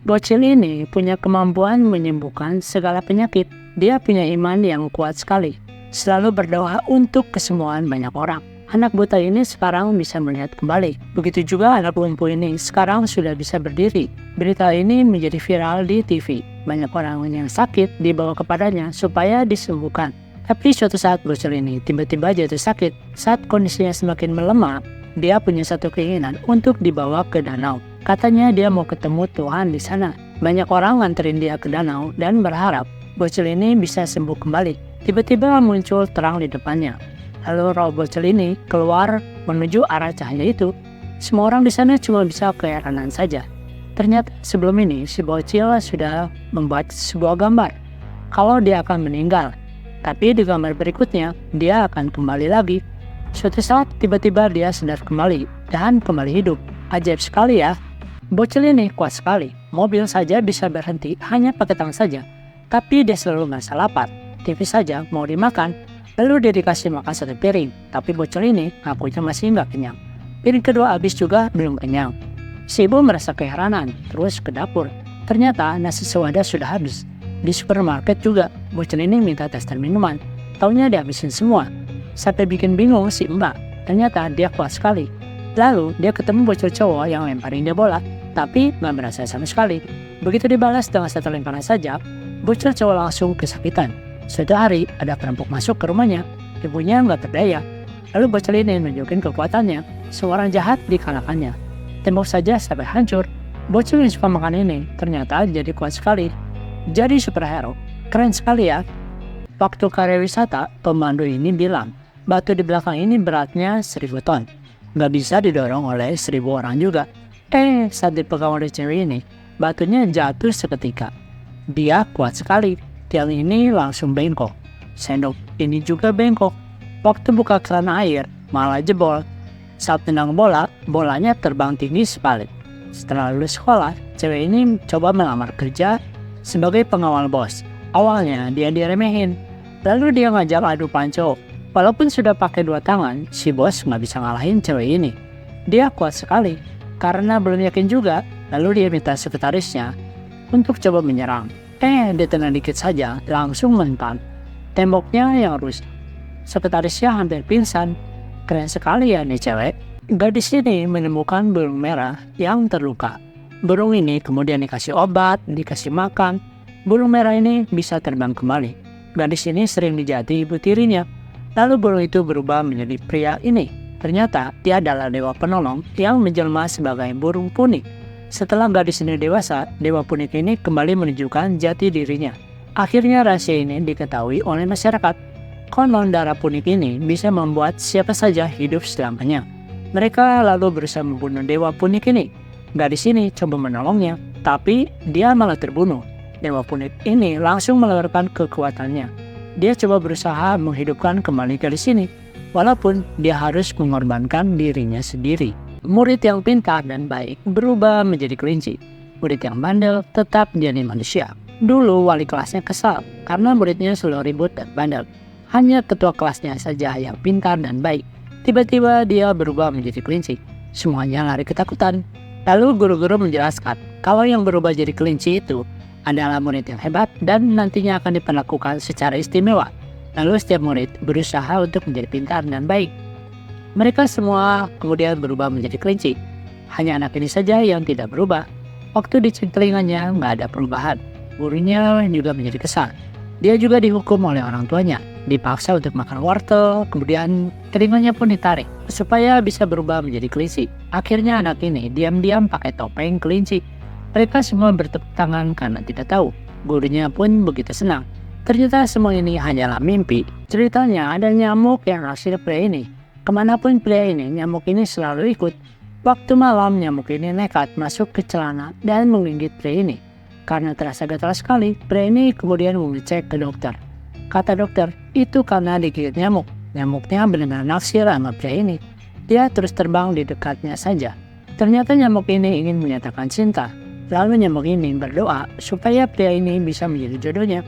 Bocil ini punya kemampuan menyembuhkan segala penyakit. Dia punya iman yang kuat sekali, selalu berdoa untuk kesembuhan banyak orang. Anak buta ini sekarang bisa melihat kembali. Begitu juga anak lumpuh ini sekarang sudah bisa berdiri. Berita ini menjadi viral di TV. Banyak orang yang sakit dibawa kepadanya supaya disembuhkan. Tapi suatu saat bocil ini tiba-tiba jatuh sakit. Saat kondisinya semakin melemah, dia punya satu keinginan untuk dibawa ke danau. Katanya dia mau ketemu Tuhan di sana. Banyak orang nganterin dia ke danau dan berharap bocil ini bisa sembuh kembali. Tiba-tiba muncul terang di depannya. Lalu roh bocil ini keluar menuju arah cahaya itu. Semua orang di sana cuma bisa keheranan saja. Ternyata sebelum ini si bocil sudah membuat sebuah gambar kalau dia akan meninggal. Tapi di gambar berikutnya dia akan kembali lagi. Suatu saat tiba-tiba dia sadar kembali dan kembali hidup. Ajaib sekali ya. Bocil ini kuat sekali. Mobil saja bisa berhenti hanya pakai tangan saja. Tapi dia selalu merasa lapar. TV saja mau dimakan. Lalu dia dikasih makan satu piring. Tapi bocil ini ngakunya masih nggak kenyang. Piring kedua habis juga belum kenyang. Si ibu merasa keheranan. Terus ke dapur. Ternyata nasi sewadah sudah habis. Di supermarket juga bocil ini minta tester minuman. Taunya dihabisin semua. Sampai bikin bingung si mbak. Ternyata dia kuat sekali. Lalu dia ketemu bocil cowok yang lemparin dia bola, tapi gak merasa sama sekali. Begitu dibalas dengan satu lemparan saja, bocil cowok langsung kesakitan. Suatu hari ada perampok masuk ke rumahnya. Ibunya gak berdaya. Lalu bocil ini nunjukin kekuatannya. Seorang jahat dikalahkannya. Tembok saja sampai hancur. Bocil yang suka makan ini ternyata jadi kuat sekali. Jadi superhero. Keren sekali ya. Waktu karya wisata, pemandu ini bilang, batu di belakang ini beratnya 1000 ton. Gak bisa didorong oleh 1000 orang juga. Saat dipegang oleh cewek ini, batunya jatuh seketika. Dia kuat sekali. Tiang ini langsung bengkok. Sendok ini juga bengkok. Waktu buka keran air, malah jebol. Saat tendang bola, bolanya terbang tinggi sebalik. Setelah lulus sekolah, cewek ini coba melamar kerja sebagai pengawal bos. Awalnya dia diremehin. Lalu dia ngajak adu panco. Walaupun sudah pakai 2 tangan, si bos nggak bisa ngalahin cewek ini. Dia kuat sekali. Karena belum yakin juga, lalu dia minta sekretarisnya untuk coba menyerang. Dia tenang dikit saja, langsung mental. Temboknya yang rusak. Sekretarisnya hampir pingsan. Keren sekali ya nih cewek. Gadis ini menemukan burung merah yang terluka. Burung ini kemudian dikasih obat, dikasih makan. Burung merah ini bisa terbang kembali. Gadis ini sering dijahati ibu tirinya. Lalu burung itu berubah menjadi pria ini. Ternyata dia adalah dewa penolong yang menjelma sebagai burung punik. Setelah gadis ini dewasa, dewa punik ini kembali menunjukkan jati dirinya. Akhirnya rahasia ini diketahui oleh masyarakat. Konon darah punik ini bisa membuat siapa saja hidup selamanya. Mereka lalu berusaha membunuh dewa punik ini. Gadis ini coba menolongnya, tapi dia malah terbunuh. Dewa punik ini langsung mengeluarkan kekuatannya. Dia coba berusaha menghidupkan kembali gadis ini, walaupun dia harus mengorbankan dirinya sendiri. Murid yang pintar dan baik berubah menjadi kelinci. Murid yang bandel tetap jadi manusia. Dulu wali kelasnya kesal karena muridnya selalu ribut dan bandel. Hanya ketua kelasnya saja yang pintar dan baik. Tiba-tiba dia berubah menjadi kelinci. Semuanya lari ketakutan. Lalu guru-guru menjelaskan kalau yang berubah jadi kelinci itu adalah murid yang hebat dan nantinya akan diperlakukan secara istimewa. Lalu setiap murid berusaha untuk menjadi pintar dan baik. Mereka semua kemudian berubah menjadi kelinci. Hanya anak ini saja yang tidak berubah. Waktu dicek telinganya nggak ada perubahan. Gurunya juga menjadi kesal. Dia juga dihukum oleh orang tuanya. Dipaksa untuk makan wortel, kemudian telinganya pun ditarik supaya bisa berubah menjadi kelinci. Akhirnya anak ini diam-diam pakai topeng kelinci. Mereka semua bertepuk tangan karena tidak tahu. Gurunya pun begitu senang. Ternyata semua ini hanyalah mimpi. Ceritanya ada nyamuk yang naksir pria ini. Kemanapun pria ini, nyamuk ini selalu ikut. Waktu malam, nyamuk ini nekat masuk ke celana dan menggigit pria ini. Karena terasa gatal sekali, pria ini kemudian mengecek ke dokter. Kata dokter, itu karena digigit nyamuk. Nyamuknya benar-benar naksir sama pria ini. Dia terus terbang di dekatnya saja. Ternyata nyamuk ini ingin menyatakan cinta. Lalu nyamuk ini berdoa supaya pria ini bisa menjadi jodohnya.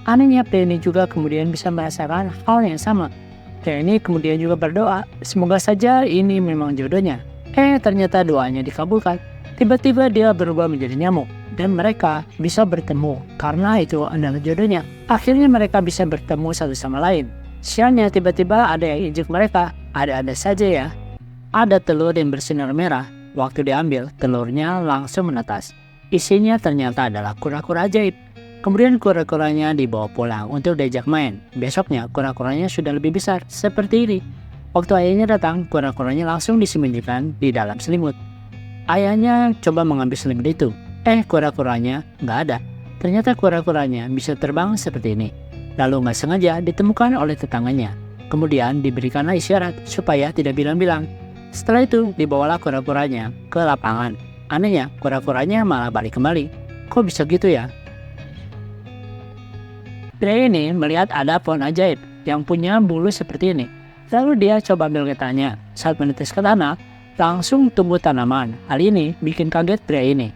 Anehnya pria ini juga kemudian bisa merasakan hal yang sama. Pria ini kemudian juga berdoa, semoga saja ini memang jodohnya. Ternyata doanya dikabulkan. Tiba-tiba dia berubah menjadi nyamuk. dan mereka bisa bertemu karena itu adalah jodohnya. Akhirnya mereka bisa bertemu satu sama lain. Sialnya tiba-tiba ada yang injek mereka. Ada-ada saja ya. Ada telur yang bersinar merah. Waktu diambil, telurnya langsung menetas. Isinya ternyata adalah kura-kura ajaib. Kemudian kura-kuranya dibawa pulang untuk diajak main. Besoknya kura-kuranya sudah lebih besar seperti ini. Waktu ayahnya datang, kura-kuranya langsung disembunyikan di dalam selimut. Ayahnya coba mengambil selimut itu. Kura-kuranya nggak ada. Ternyata kura-kuranya bisa terbang seperti ini. Lalu nggak sengaja ditemukan oleh tetangganya. Kemudian diberikanlah isyarat supaya tidak bilang-bilang. Setelah itu dibawalah kura-kuranya ke lapangan. Anehnya kura-kuranya malah balik kembali. Kok bisa gitu ya? Pria ini melihat ada pohon ajaib yang punya bulu seperti ini. Lalu dia coba ambil getahnya. Saat menetes ke tanah, langsung tumbuh tanaman. Hal ini bikin kaget pria ini.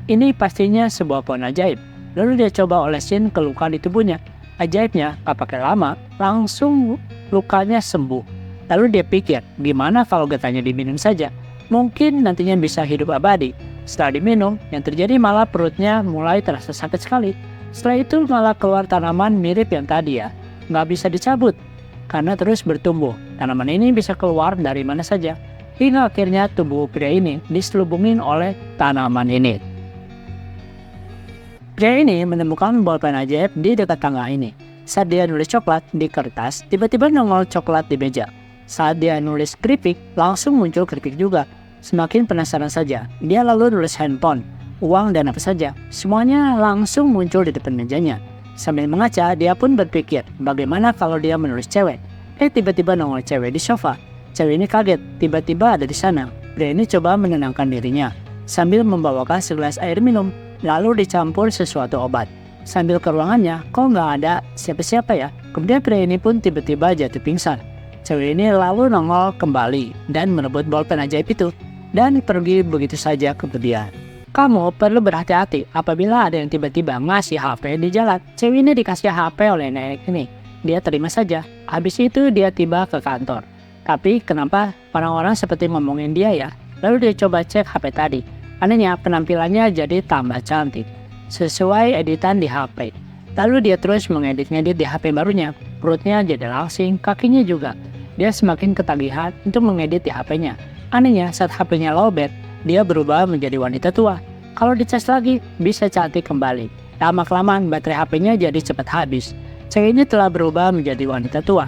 Ini pastinya sebuah pohon ajaib. Lalu dia coba olesin ke luka di tubuhnya. Ajaibnya, gak pakai lama, langsung lukanya sembuh. Lalu dia pikir, gimana kalau getahnya diminum saja? Mungkin nantinya bisa hidup abadi. Setelah diminum, yang terjadi malah perutnya mulai terasa sakit sekali. Setelah itu malah keluar tanaman mirip yang tadi ya. Gak bisa dicabut, karena terus bertumbuh. Tanaman ini bisa keluar dari mana saja. Hingga akhirnya tubuh pria ini diselubungin oleh tanaman ini. Pria ini menemukan bolpen ajaib di dekat tangga ini. Saat dia nulis coklat di kertas, tiba-tiba nongol coklat di meja. Saat dia nulis keripik, langsung muncul keripik juga. Semakin penasaran saja, dia lalu nulis handphone, uang dan apa saja. Semuanya langsung muncul di depan mejanya. Sambil mengaca, dia pun berpikir, bagaimana kalau dia menulis cewek? Tiba-tiba nongol cewek di sofa. Cewek ini kaget, tiba-tiba ada di sana. Pria ini coba menenangkan dirinya, sambil membawakan segelas air minum. Lalu dicampur sesuatu obat. Sambil ke ruangannya, kok nggak ada siapa-siapa ya? Kemudian pria ini pun tiba-tiba jatuh pingsan. Cewek ini lalu nongol kembali dan merebut bolpen ajaib itu dan pergi begitu saja kemudian. Kamu perlu berhati-hati apabila ada yang tiba-tiba ngasih HP di jalan. Cewek ini dikasih HP oleh nenek ini. Dia terima saja. Habis itu dia tiba ke kantor. Tapi kenapa orang-orang seperti ngomongin dia ya? Lalu dia coba cek HP tadi. Anehnya penampilannya jadi tambah cantik, sesuai editan di HP. Lalu dia terus mengedit-ngedit di HP barunya. Perutnya jadi langsing, kakinya juga. Dia semakin ketagihan untuk mengedit di HP-nya. Anehnya saat HP-nya lowbat, dia berubah menjadi wanita tua. Kalau dicas lagi, bisa cantik kembali. Lama-kelamaan baterai HP-nya jadi cepat habis. Cewek ini telah berubah menjadi wanita tua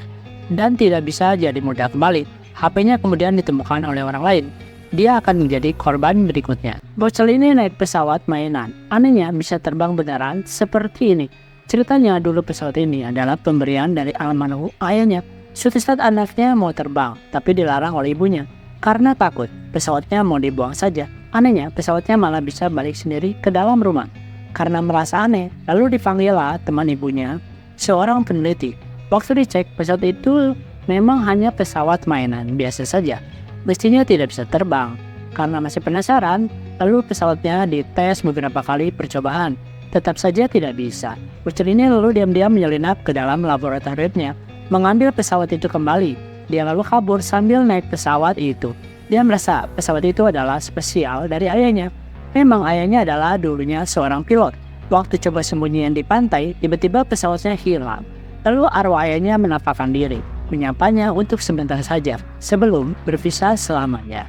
dan tidak bisa jadi muda kembali. HP-nya kemudian ditemukan oleh orang lain. Dia akan menjadi korban berikutnya. Bocil ini naik pesawat mainan. Anehnya bisa terbang beneran seperti ini. Ceritanya dulu pesawat ini adalah pemberian dari almarhum ayahnya. Suatu saat anaknya mau terbang, tapi dilarang oleh ibunya. Karena takut, pesawatnya mau dibuang saja. Anehnya, pesawatnya malah bisa balik sendiri ke dalam rumah. Karena merasa aneh, lalu dipanggillah teman ibunya, seorang peneliti. Waktu dicek, pesawat itu memang hanya pesawat mainan biasa saja. Mestinya tidak bisa terbang. Karena masih penasaran, lalu pesawatnya dites beberapa kali percobaan. Tetap saja tidak bisa. Bocil ini lalu diam-diam menyelinap ke dalam laboratoriumnya, mengambil pesawat itu kembali. Dia lalu kabur sambil naik pesawat itu. Dia merasa pesawat itu adalah spesial dari ayahnya. Memang ayahnya adalah dulunya seorang pilot. Waktu coba sembunyian di pantai, tiba-tiba pesawatnya hilang. Lalu arwah ayahnya menampakkan diri, menyapanya untuk sebentar saja, sebelum berpisah selamanya.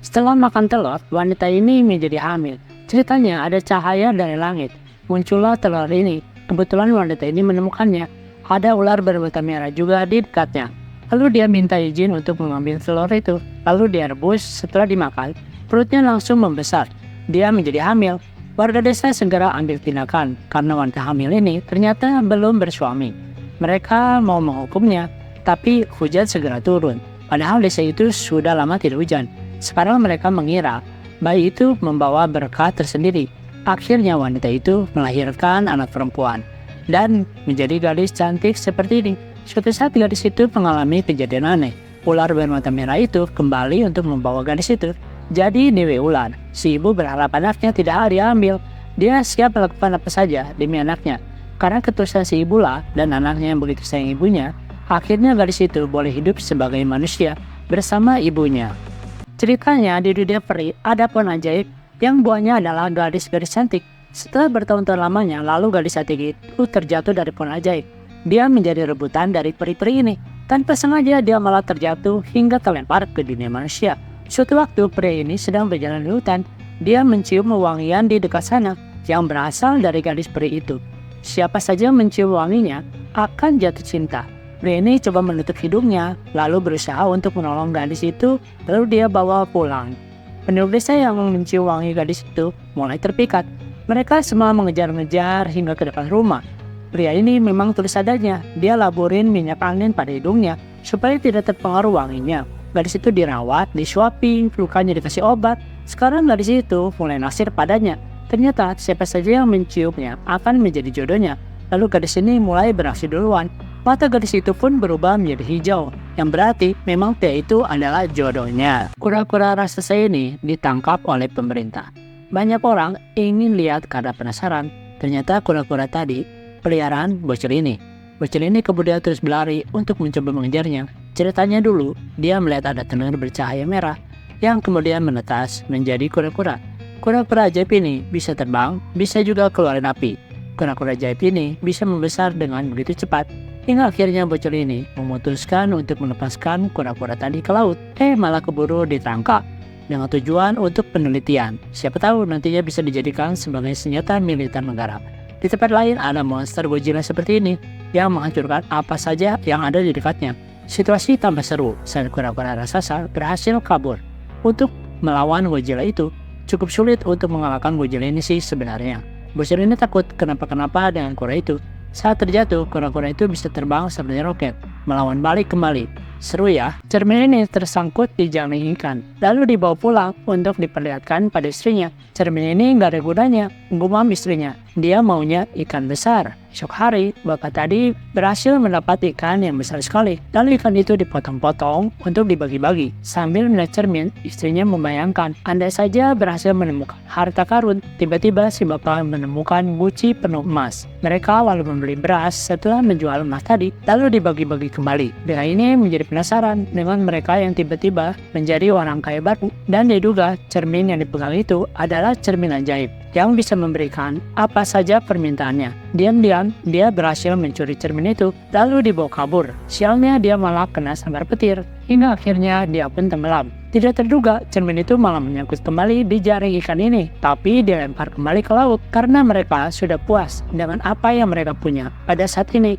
Setelah makan telur, wanita ini menjadi hamil. Ceritanya ada cahaya dari langit. Muncullah telur ini. Kebetulan wanita ini menemukannya. Ada ular bermata merah juga di dekatnya. Lalu dia minta izin untuk mengambil telur itu. Lalu dia rebus. Setelah dimakan, perutnya langsung membesar. Dia menjadi hamil. Warga desa segera ambil tindakan karena wanita hamil ini ternyata belum bersuami. Mereka mau menghukumnya, tapi hujan segera turun. Padahal desa itu sudah lama tidak hujan. Sekarang mereka mengira bayi itu membawa berkah tersendiri. Akhirnya wanita itu melahirkan anak perempuan dan menjadi gadis cantik seperti ini. Suatu saat gadis itu mengalami kejadian aneh. Ular bermata merah itu kembali untuk membawa gadis itu jadi dewi ular. Si ibu berharap anaknya tidak diambil. Dia siap melakukan apa saja demi anaknya. Karena ketulusan si ibu lah dan anaknya yang begitu sayang ibunya, akhirnya gadis itu boleh hidup sebagai manusia bersama ibunya. Ceritanya di dunia peri ada pohon ajaib yang buahnya adalah gadis-gadis cantik. Setelah bertahun-tahun lamanya, lalu gadis cantik itu terjatuh dari pohon ajaib. Dia menjadi rebutan dari peri-peri ini. Tanpa sengaja dia malah terjatuh hingga terlempar ke dunia manusia. Suatu waktu pria ini sedang berjalan di hutan. Dia mencium wangian di dekat sana yang berasal dari gadis peri itu. Siapa saja mencium wanginya akan jatuh cinta. Pria ini coba menutup hidungnya, lalu berusaha untuk menolong gadis itu, lalu dia bawa pulang. Penduduk desa yang mencium wangi gadis itu mulai terpikat. Mereka semua mengejar-ngejar hingga ke depan rumah. Pria ini memang tulis adanya, dia laburin minyak angin pada hidungnya supaya tidak terpengaruh wanginya. Gadis itu dirawat, disuapin, lukanya dikasih obat. Sekarang gadis itu mulai naksir padanya. Ternyata siapa saja yang menciumnya akan menjadi jodohnya. Lalu gadis ini mulai beraksi duluan. Mata gadis itu pun berubah menjadi hijau, yang berarti memang pria itu adalah jodohnya. Kura-kura raksasa ini ditangkap oleh pemerintah. Banyak orang ingin lihat karena penasaran. Ternyata kura-kura tadi peliharaan bocil ini. Bocil ini kemudian terus berlari untuk mencoba mengejarnya. Ceritanya dulu, dia melihat ada telur bercahaya merah yang kemudian menetas menjadi kura-kura. Kura-kura ajaib ini bisa terbang, bisa juga keluarin api. Kura-kura ajaib ini bisa membesar dengan begitu cepat, hingga akhirnya bocil ini memutuskan untuk melepaskan kura-kura tadi ke laut. Malah keburu ditangkap dengan tujuan untuk penelitian. Siapa tahu nantinya bisa dijadikan sebagai senjata militer negara. Di tempat lain ada monster Godzilla seperti ini yang menghancurkan apa saja yang ada di dekatnya. Situasi tambah seru saat kura-kura raksasa berhasil kabur. Untuk melawan Godzilla itu cukup sulit untuk mengalahkan Godzilla ini sih sebenarnya. Bocil ini takut kenapa-kenapa dengan kura itu. Saat terjatuh, kura-kura itu bisa terbang seperti roket, melawan balik kembali. Seru ya? Cermin ini tersangkut di jaring ikan, lalu dibawa pulang untuk diperlihatkan pada istrinya. Cermin ini gak ada gunanya, gumam istrinya. Dia maunya ikan besar. Esok hari, bapak tadi berhasil mendapat ikan yang besar sekali. Lalu ikan itu dipotong-potong untuk dibagi-bagi. Sambil melihat cermin, istrinya membayangkan, andai saja berhasil menemukan harta karun, tiba-tiba si bapak menemukan guci penuh emas. Mereka lalu membeli beras setelah menjual emas tadi, lalu dibagi-bagi kembali. Dengan ini menjadi penasaran dengan mereka yang tiba-tiba menjadi orang kaya baru. Dan diduga cermin yang dipegang itu adalah cermin ajaib yang bisa memberikan apa saja permintaannya. Diam-diam dia berhasil mencuri cermin itu lalu dibawa kabur. Sialnya dia malah kena sambar petir hingga akhirnya dia pun tenggelam. Tidak terduga cermin itu malah menyangkut kembali di jaring ikan ini, tapi dilempar kembali ke laut karena mereka sudah puas dengan apa yang mereka punya pada saat ini.